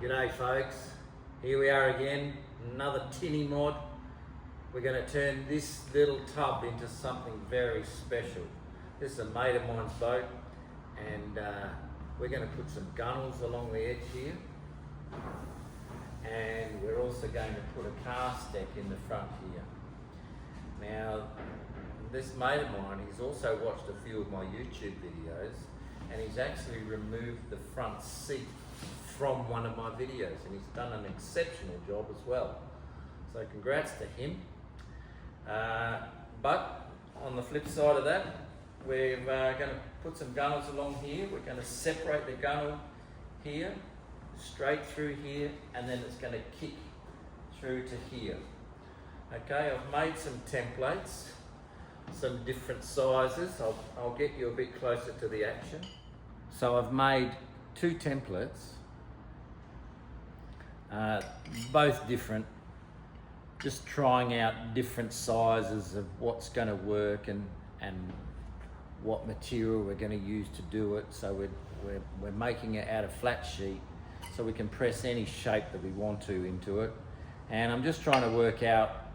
G'day folks, here we are again, another tinny mod. We're going to turn this little tub into something very special. This is a mate of mine's boat, and we're going to put some gunnels along the edge here, and we're also going to put a cast deck in the front here. Now this mate of mine, he's also watched a few of my YouTube videos, and he's actually removed the front seat from one of my videos, and he's done an exceptional job as well. So congrats to him. But on the flip side of that, we're going to put some gunnels along here. We're going to separate the gunnel here, straight through here, and then it's going to kick through to here. Okay, I've made some templates, some different sizes. I'll get you a bit closer to the action. So I've made two templates, both different, just trying out different sizes of what's going to work and what material we're going to use to do it. So we're making it out of flat sheet so we can press any shape that we want to into it. And I'm just trying to work out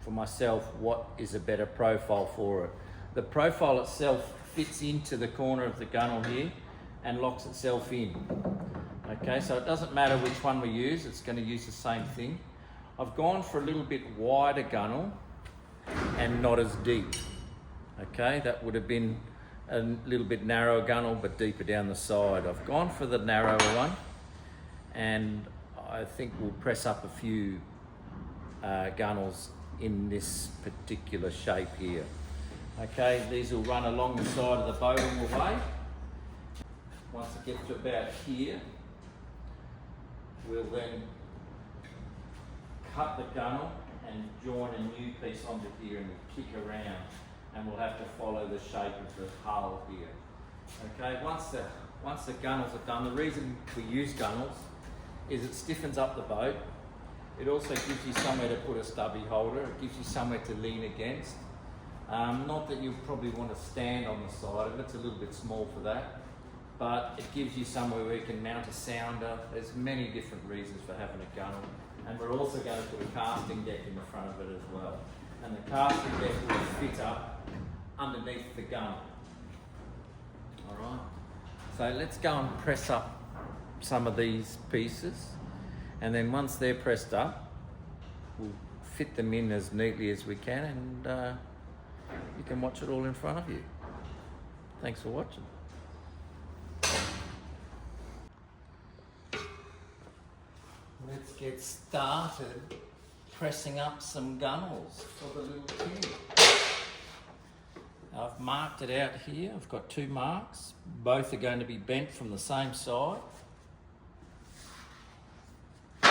for myself what is a better profile for it. The profile itself fits into the corner of the gunnel here and locks itself in. Okay, so it doesn't matter which one we use, it's going to use the same thing. I've gone for a little bit wider gunnel and not as deep. Okay, that would have been a little bit narrower gunnel but deeper down the side. I've gone for the narrower one, and I think we'll press up a few gunnels in this particular shape here. Okay, these will run along the side of the boat all the way. Once it gets to about here, we'll then cut the gunnel and join a new piece onto here and kick around, and we'll have to follow the shape of the hull here. Okay, once the gunnels are done, the reason we use gunnels is it stiffens up the boat. It also gives you somewhere to put a stubby holder. It gives you somewhere to lean against. Not that you probably want to stand on the side of it, it's a little bit small for that. But it gives you somewhere where you can mount a sounder. There's many different reasons for having a gunnel. And we're also going to put a casting deck in the front of it as well. And the casting deck will fit up underneath the gunnel. Alright, so let's go and press up some of these pieces. And then once they're pressed up, we'll fit them in as neatly as we can, and you can watch it all in front of you. Thanks for watching. Let's get started pressing up some gunnels for the little tinny. I've marked it out here. I've got two marks. Both are going to be bent from the same side. I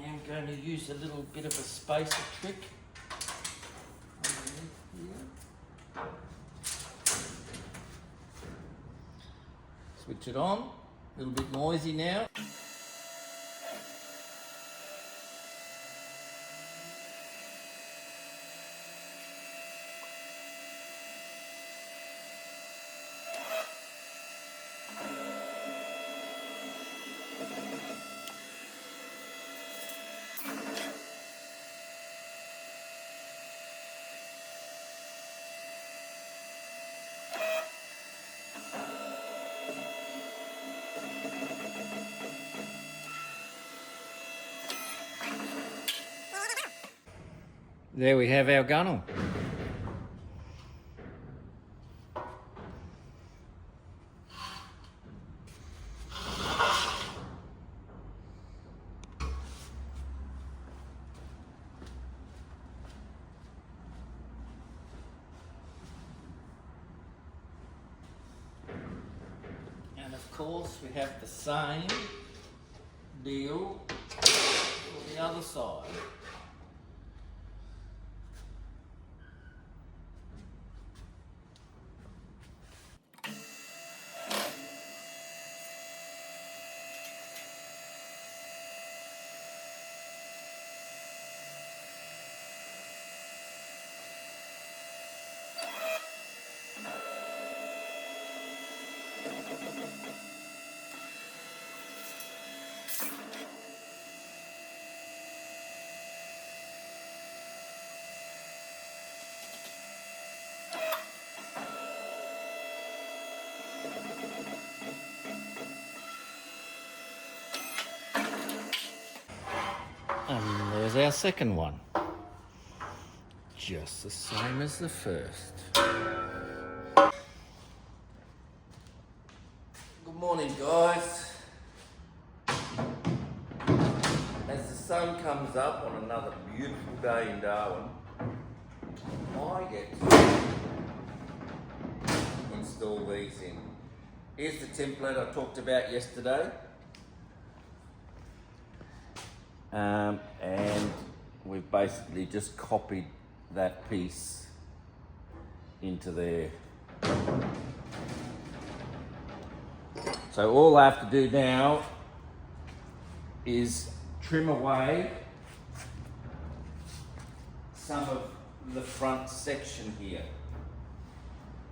am going to use a little bit of a spacer trick underneath here. Switch it on. A little bit noisy now. There we have our gunnel. And of course we have the same deal for the other side. And there's our second one. Just the same as the first. Good morning, guys. As the sun comes up on another beautiful day in Darwin, I get to install these in. Here's the template I talked about yesterday. And we've basically just copied that piece into there. So all I have to do now is trim away some of the front section here.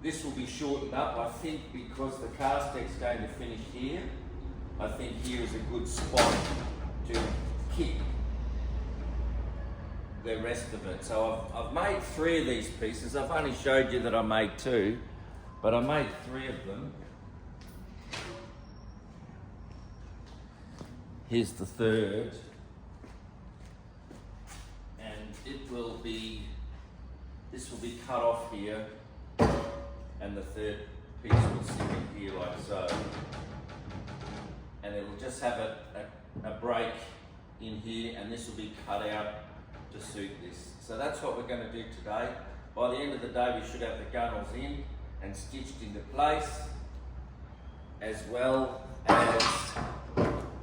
This will be shortened up, I think, because the cast deck's going to finish here. I think here is a good spot to kick the rest of it. So I've made 3 of these pieces. I've only showed you that I made 2, but I made 3 of them. Here's the third. And this will be cut off here, and the third piece will sit in here like so. And it'll just have a break in here, and this will be cut out to suit this. So that's what we're going to do today. By the end of the day, we should have the gunnels in and stitched into place, as well as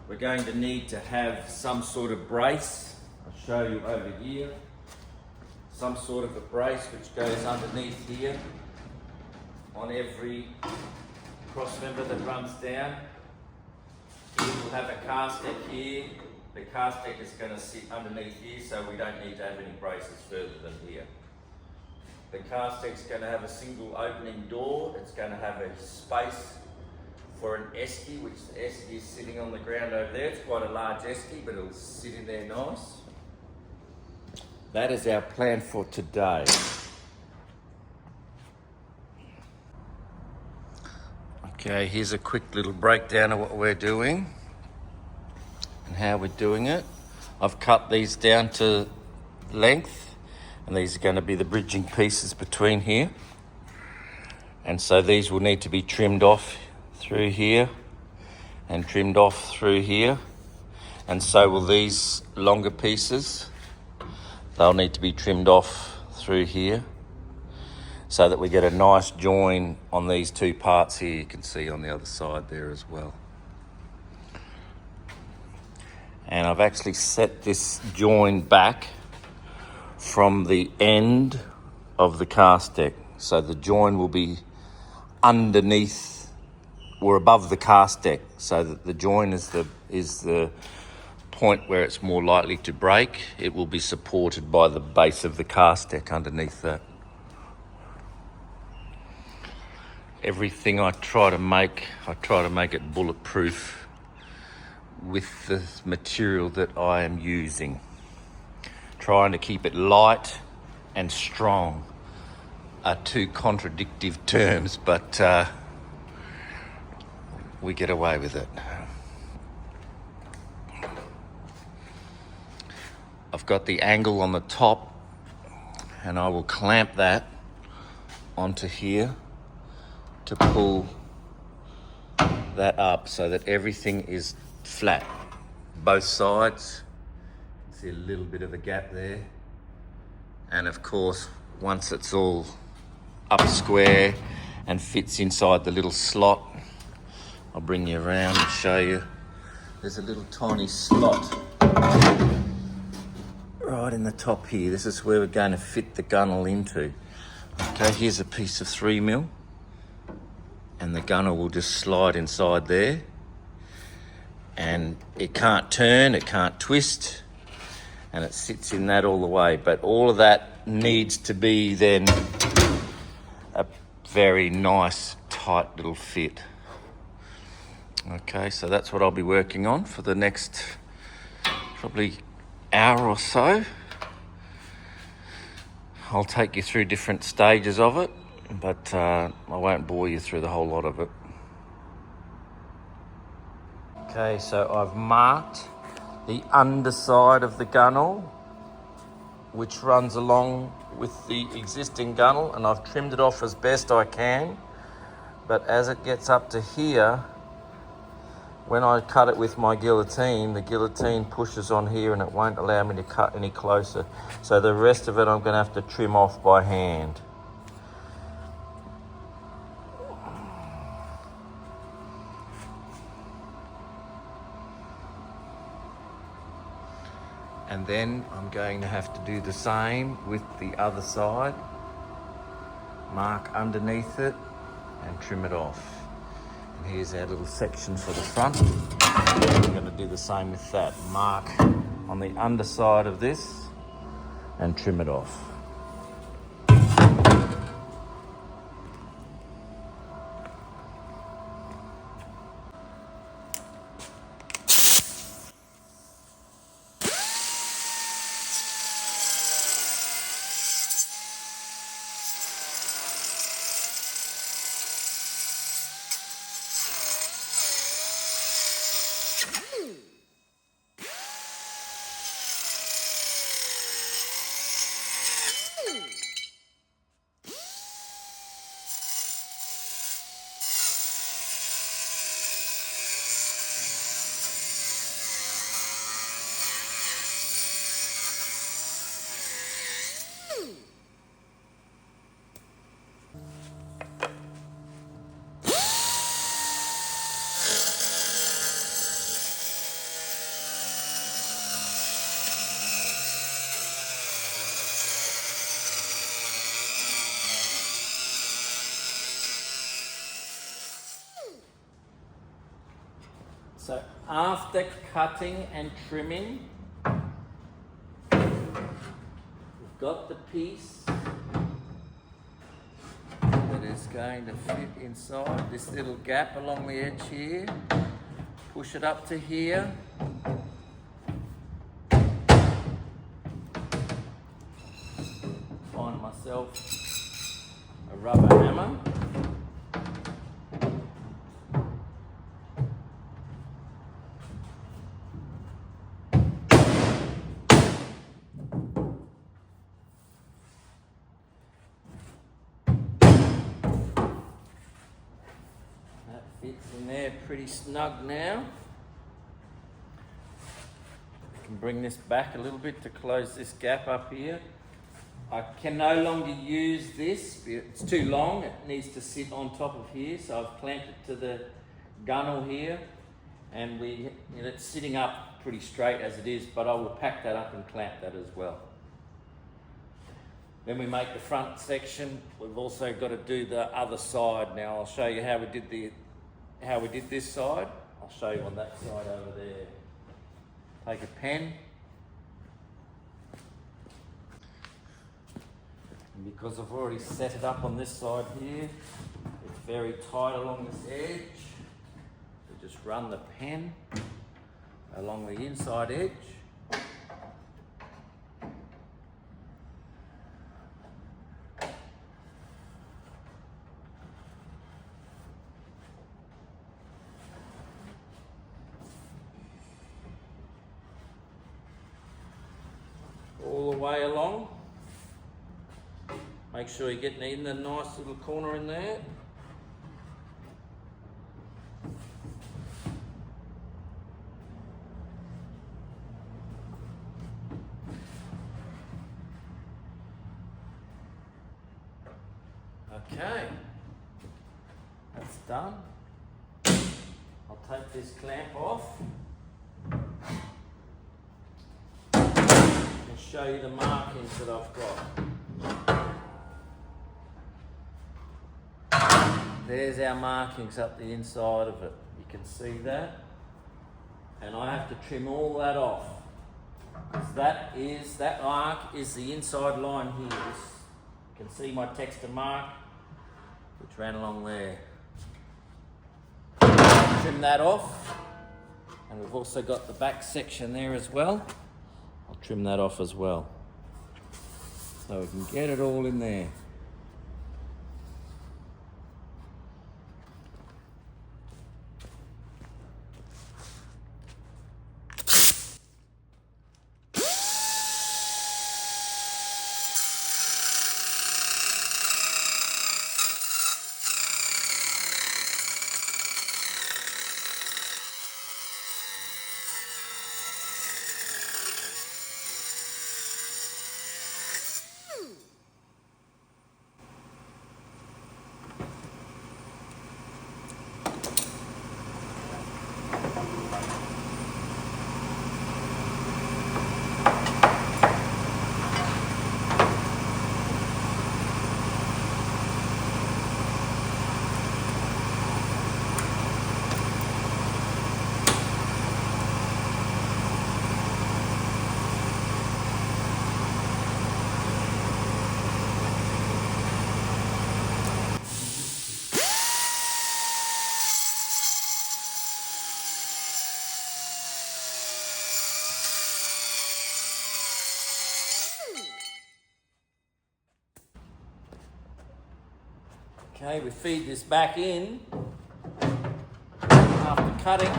we're going to need to have some sort of brace. I'll show you over here. Some sort of a brace which goes underneath here on every cross member that runs down. Here we'll have a cast deck here. The cast deck is going to sit underneath here, so we don't need to have any braces further than here. The cast deck's going to have a single opening door. It's going to have a space for an esky, which the esky is sitting on the ground over there. It's quite a large esky, but it'll sit in there nice. That is our plan for today. Okay, here's a quick little breakdown of what we're doing and how we're doing it. I've cut these down to length, and these are going to be the bridging pieces between here. And so these will need to be trimmed off through here and trimmed off through here, and so will these longer pieces. They'll need to be trimmed off through here so that we get a nice join on these 2 parts here. You can see on the other side there as well. And I've actually set this join back from the end of the cast deck, so the join will be underneath or above the cast deck, so that the join is the point where it's more likely to break. It will be supported by the base of the cast deck underneath that. Everything I try to make it bulletproof with the material that I am using. Trying to keep it light and strong are 2 contradictive terms, but we get away with it. I've got the angle on the top, and I will clamp that onto here to pull that up so that everything is flat. Both sides. See a little bit of a gap there. And of course, once it's all up square and fits inside the little slot, I'll bring you around and show you. There's a little tiny slot right in the top here. This is where we're going to fit the gunnel into. Okay, here's a piece of 3mm, and the gunnel will just slide inside there, and it can't turn, it can't twist, and it sits in that all the way. But all of that needs to be then a very nice tight little fit. Okay, so that's what I'll be working on for the next probably hour or so. I'll take you through different stages of it, but I won't bore you through the whole lot of it. Okay, so I've marked the underside of the gunnel, which runs along with the existing gunnel, and I've trimmed it off as best I can. But as it gets up to here, when I cut it with my guillotine, the guillotine pushes on here and it won't allow me to cut any closer. So the rest of it I'm going to have to trim off by hand. And then I'm going to have to do the same with the other side. Mark underneath it and trim it off. And here's our little section for the front. I'm going to do the same with that. Mark on the underside of this and trim it off. So after cutting and trimming, we've got the piece that is going to fit inside this little gap along the edge here. Push it up to here. Find myself a rubber hammer. Fits in there pretty snug now. I can bring this back a little bit to close this gap up here. I can no longer use this, it's too long, it needs to sit on top of here, so I've clamped it to the gunnel here, and it's sitting up pretty straight as it is, but I will pack that up and clamp that as well. Then we make the front section. We've also got to do the other side. Now I'll show you how we did this side. I'll show you on that side over there. Take a pen. And because I've already set it up on this side here, it's very tight along this edge. We just run the pen along the inside edge. All the way along. Make sure you're getting in the nice little corner in there. Okay, that's done. I'll take this clamp off. Show you the markings that I've got. There's our markings up the inside of it. You can see that. And I have to trim all that off. Because that mark is the inside line here. You can see my texture mark, which ran along there. Trim that off. And we've also got the back section there as well. I'll trim that off as well, so we can get it all in there. Okay, we feed this back in after cutting.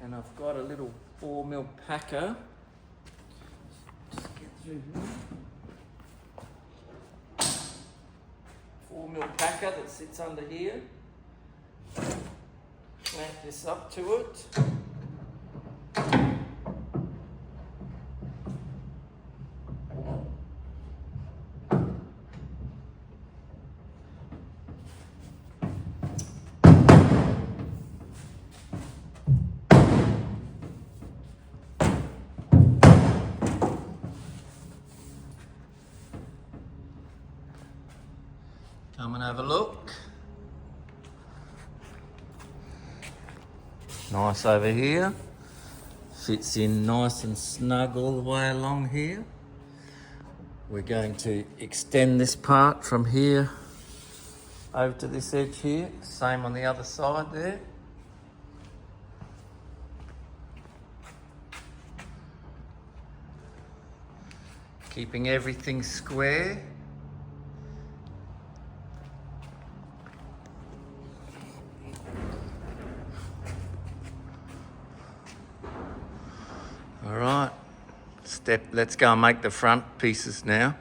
And I've got a little 4mm packer. Just get through here. 4mm packer that sits under here. Clamp this up to it. Come and have a look. Nice over here. Fits in nice and snug all the way along here. We're going to extend this part from here over to this edge here. Same on the other side there. Keeping everything square. All right, let's go and make the front pieces now.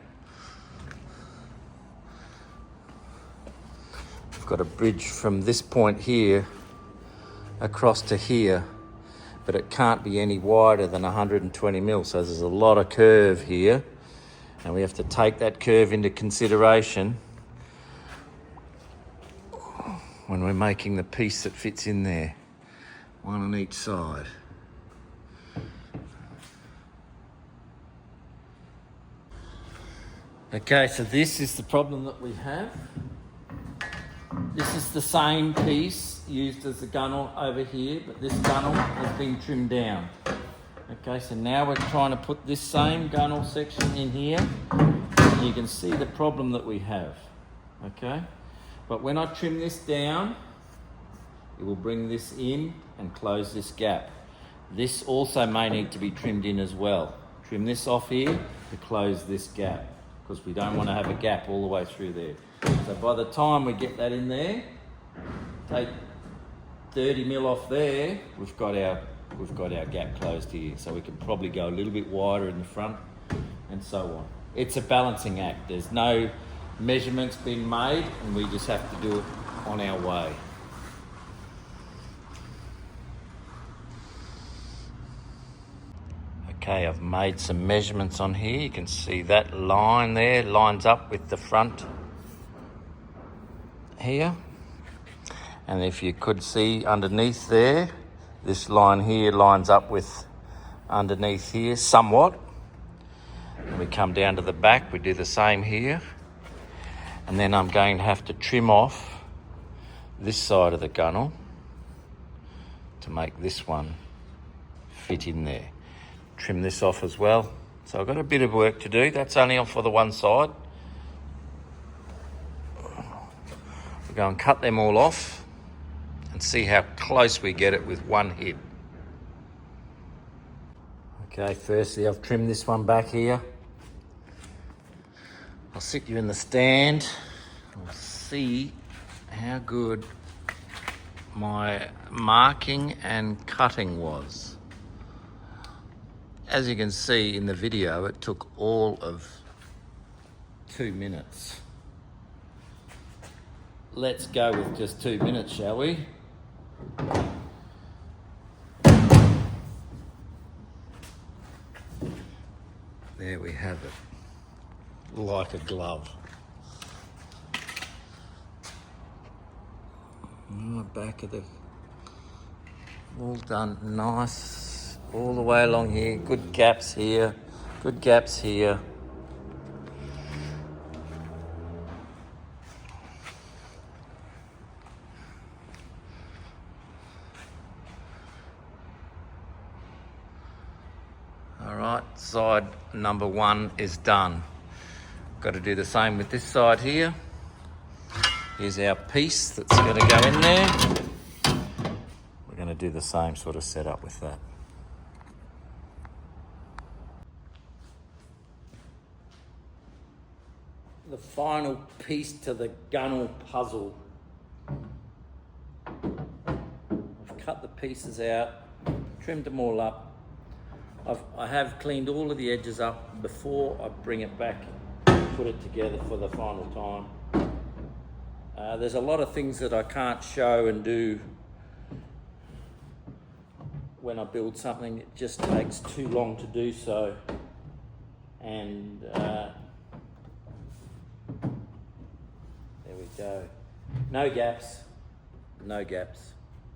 I've got a bridge from this point here across to here, but it can't be any wider than 120mm, so there's a lot of curve here, and we have to take that curve into consideration when we're making the piece that fits in there, one on each side. Okay, so this is the problem that we have. This is the same piece used as the gunnel over here, but this gunnel has been trimmed down. Okay, so now we're trying to put this same gunnel section in here. And you can see the problem that we have. Okay, but when I trim this down, it will bring this in and close this gap. This also may need to be trimmed in as well. Trim this off here to close this gap, because we don't want to have a gap all the way through there. So by the time we get that in there, take 30mm off there, we've got our gap closed here. So we can probably go a little bit wider in the front and so on. It's a balancing act. There's no measurements being made, and we just have to do it on our way. Okay, I've made some measurements on here. You can see that line there lines up with the front here. And if you could see underneath there, this line here lines up with underneath here somewhat. And we come down to the back, we do the same here. And then I'm going to have to trim off this side of the gunnel to make this one fit in there. Trim this off as well. So I've got a bit of work to do. That's only on for the one side. We'll go and cut them all off and see how close we get it with one hit. Okay, firstly I've trimmed this one back here. I'll sit you in the stand. We'll see how good my marking and cutting was. As you can see in the video, it took all of 2 minutes. Let's go with just 2 minutes, shall we? There we have it, like a glove. Back of the, all done nice, all the way along here. Good gaps here, good gaps here. right, side number 1 is done. Got to do the same with this side here. Here's our piece that's going to go in there. We're going to do the same sort of setup with that. The final piece to the gunnel puzzle. I've cut the pieces out, trimmed them all up. I have cleaned all of the edges up before I bring it back and put it together for the final time. There's a lot of things that I can't show and do when I build something. It just takes too long to do so. And there we go. No gaps, no gaps,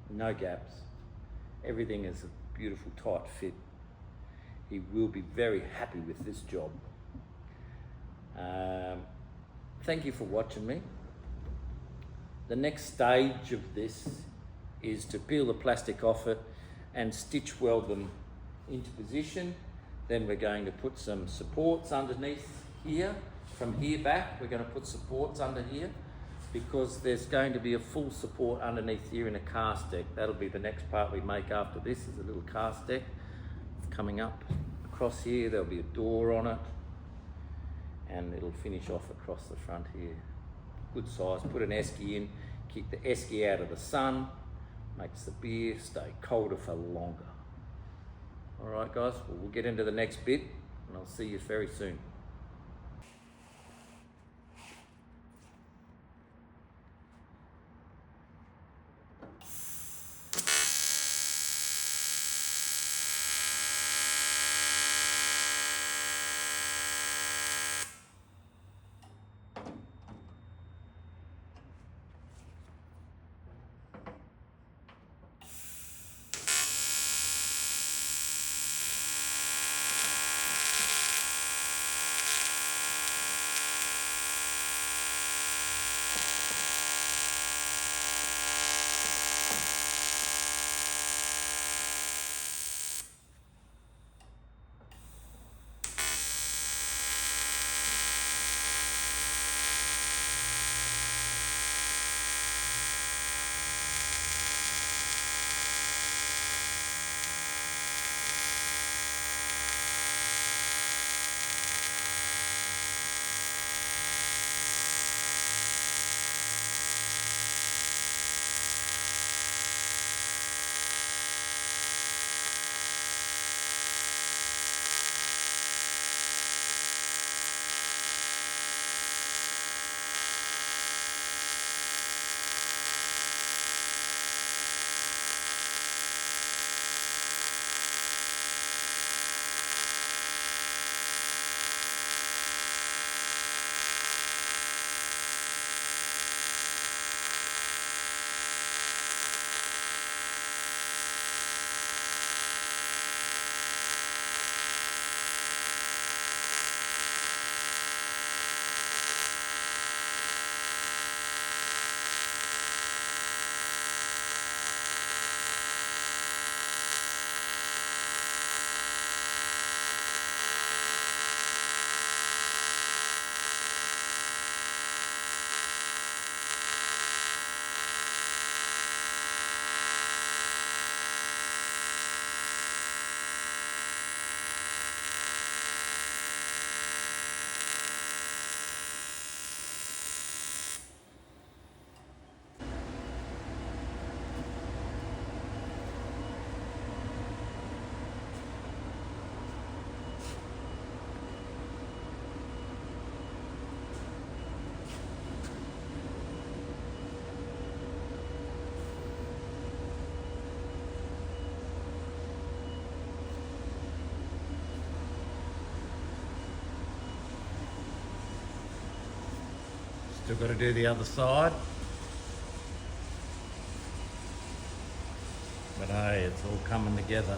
no gaps. Everything is a beautiful tight fit. He will be very happy with this job. Thank you for watching me. The next stage of this is to peel the plastic off it and stitch weld them into position. Then we're going to put some supports underneath here. From here back, we're going to put supports under here because there's going to be a full support underneath here in a cast deck. That'll be the next part we make after this, is a little cast deck coming up across here. There'll be a door on it and it'll finish off across the front here. Good size. Put an esky in, keep the esky out of the sun, makes the beer stay colder for longer. All right, guys, well, we'll get into the next bit and I'll see you very soon. Still got to do the other side. But hey, it's all coming together.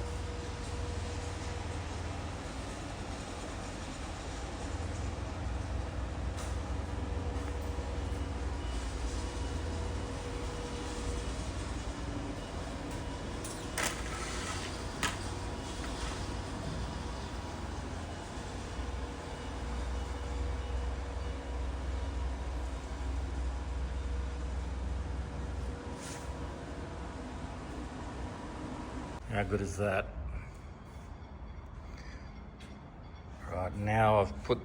How good is that? Right, now I've put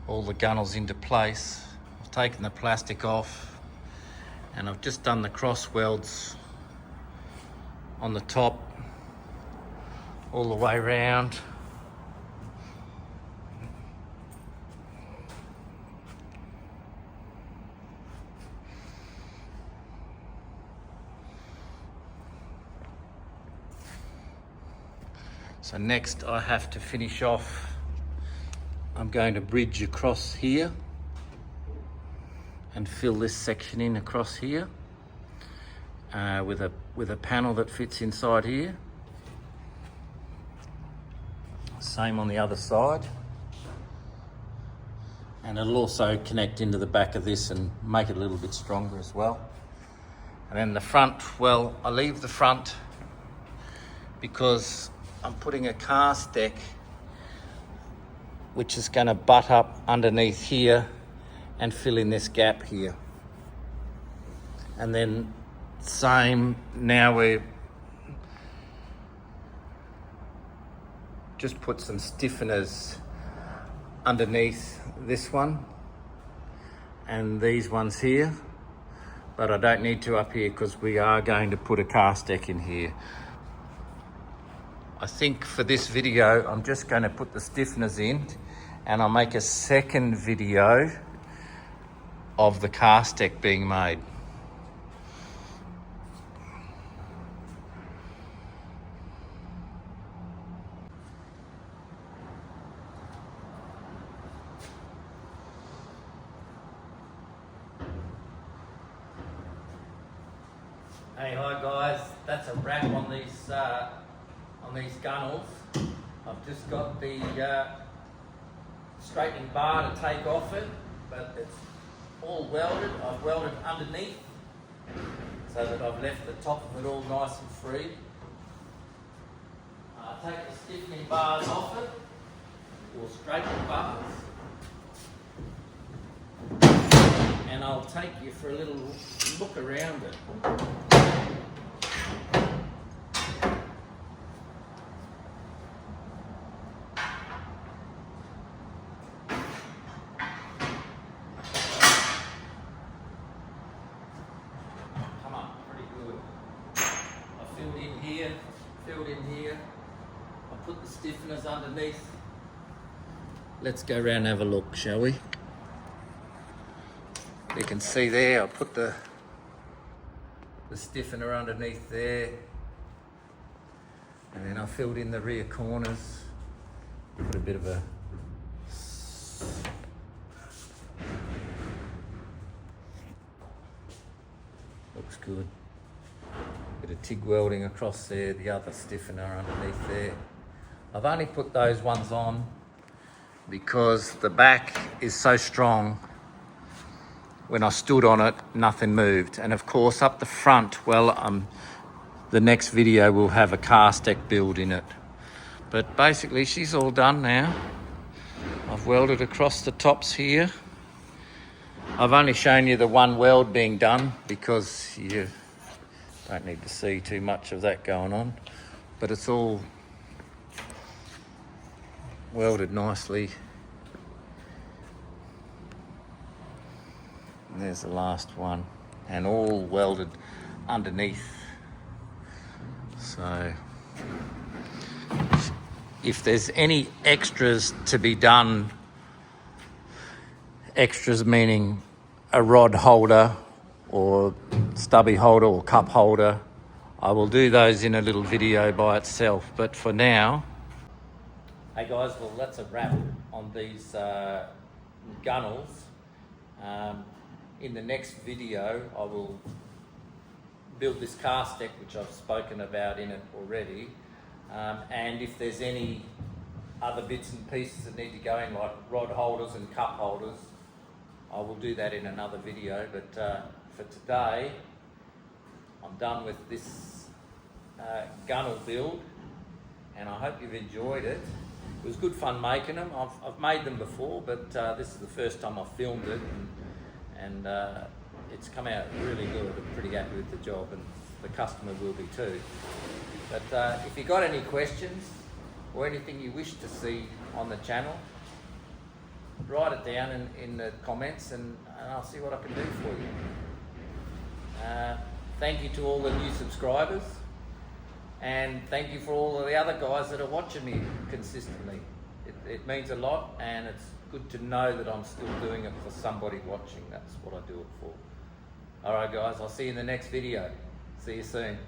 all the gunnels into place. I've taken the plastic off and I've just done the cross welds on the top all the way round. So next I have to finish off. I'm going to bridge across here and fill this section in across here with a panel that fits inside here. Same on the other side. And it'll also connect into the back of this and make it a little bit stronger as well. And then the front, well, I leave the front because I'm putting a cast deck which is going to butt up underneath here and fill in this gap here. And then same, now we just put some stiffeners underneath this one and these ones here, but I don't need to up here because we are going to put a cast deck in here. I think for this video, I'm just going to put the stiffeners in and I'll make a second video of the cast deck being made. Hey, hi guys, that's a wrap on these gunnels. I've just got the straightening bar to take off it, but it's all welded. I've welded underneath so that I've left the top of it all nice and free. Take the stiffening bars off it, or straightening bars, and I'll take you for a little look around it. Filled in here. I put the stiffeners underneath. Let's go around and have a look, shall we? You can see there, I put the stiffener underneath there, and then I filled in the rear corners. Put a bit of a looks good. Bit of TIG welding across there, the other stiffener underneath there. I've only put those ones on because the back is so strong. When I stood on it, nothing moved. And of course up the front, well, the next video will have a cast deck build in it. But basically she's all done now. I've welded across the tops here. I've only shown you the one weld being done because you don't need to see too much of that going on, but it's all welded nicely. And there's the last one, and all welded underneath. So if there's any extras to be done, extras meaning a rod holder or stubby holder or cup holder, I will do those in a little video by itself. But for now, hey guys, well that's a wrap on these gunnels. In the next video I will build this cast deck which I've spoken about in it already, and if there's any other bits and pieces that need to go in, like rod holders and cup holders, I will do that in another video. But for today, I'm done with this gunnel build, and I hope you've enjoyed it. It was good fun making them. I've made them before, but this is the first time I've filmed it, and it's come out really good. I'm pretty happy with the job, and the customer will be too. But if you got any questions or anything you wish to see on the channel, write it down in the comments and I'll see what I can do for you. Thank you to all the new subscribers, and thank you for all of the other guys that are watching me consistently. It means a lot, and it's good to know that I'm still doing it for somebody watching. That's what I do it for. Alright guys, I'll see you in the next video. See you soon.